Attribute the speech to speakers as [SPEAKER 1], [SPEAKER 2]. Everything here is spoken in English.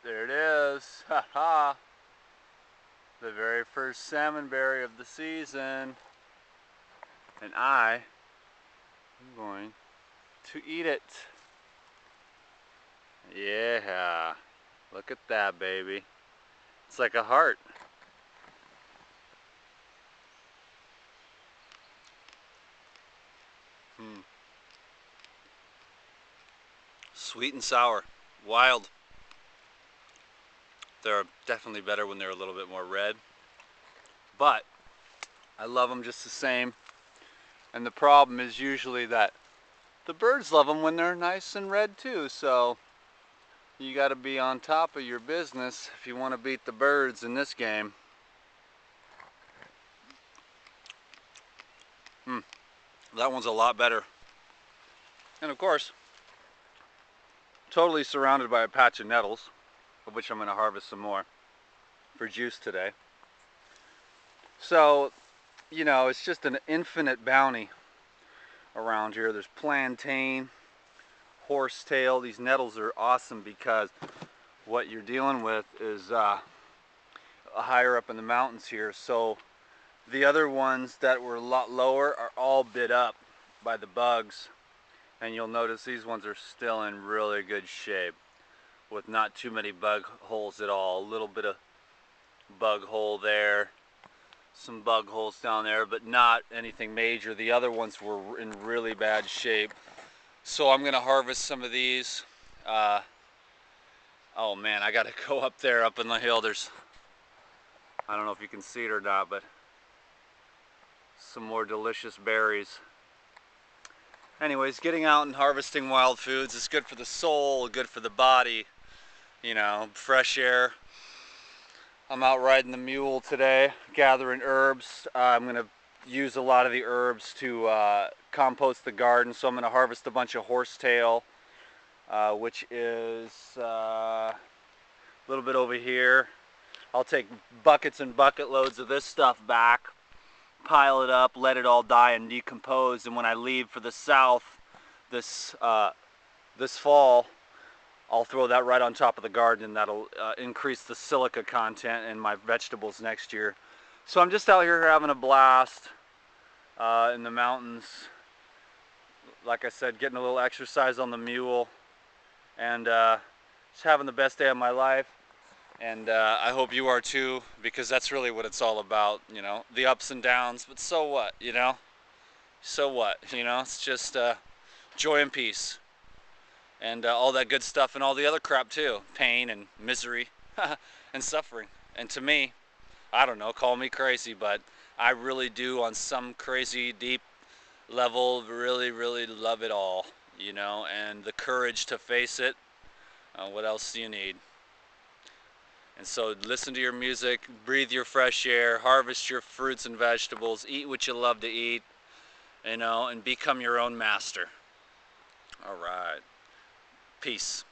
[SPEAKER 1] There it is. Ha ha. The very first salmon berry of the season. And I am going to eat it. Yeah. Look at that, baby. It's like a heart. Sweet and sour. Wild. They're definitely better when they're a little bit more red. But I love them just the same. And the problem is usually that the birds love them when they're nice and red too. So you got to be on top of your business if you want to beat the birds in this game. That one's a lot better. And of course, totally surrounded by a patch of nettles, of which I'm going to harvest some more for juice today. So, you know, it's just an infinite bounty around here. There's plantain, horsetail. These nettles are awesome because what you're dealing with is higher up in the mountains here. So the other ones that were a lot lower are all bit up by the bugs. And you'll notice these ones are still in really good shape with not too many bug holes at all. A little bit of bug hole there, some bug holes down there, but not anything major. The other ones were in really bad shape. So I'm gonna harvest some of these. Oh man, I gotta go up there, up in the hill. I don't know if you can see it or not, but some more delicious berries. Anyways, getting out and harvesting wild foods is good for the soul, good for the body, you know, fresh air. I'm out riding the mule today, gathering herbs. I'm going to use a lot of the herbs to compost the garden, so I'm going to harvest a bunch of horsetail, which is a little bit over here. I'll take buckets and bucket loads of this stuff back, pile it up, let it all die and decompose, and when I leave for the south this fall, I'll throw that right on top of the garden, and that'll increase the silica content in my vegetables next year. So I'm just out here having a blast in the mountains. Like I said, getting a little exercise on the mule, and just having the best day of my life. And I hope you are too, because that's really what it's all about, you know, the ups and downs, but so what, you know? So what, you know? It's just joy and peace. And all that good stuff and all the other crap too. Pain and misery and suffering. And to me, I don't know, call me crazy, but I really do on some crazy deep level really, really love it all, you know, and the courage to face it. What else do you need? And so listen to your music, breathe your fresh air, harvest your fruits and vegetables, eat what you love to eat, you know, and become your own master. All right. Peace.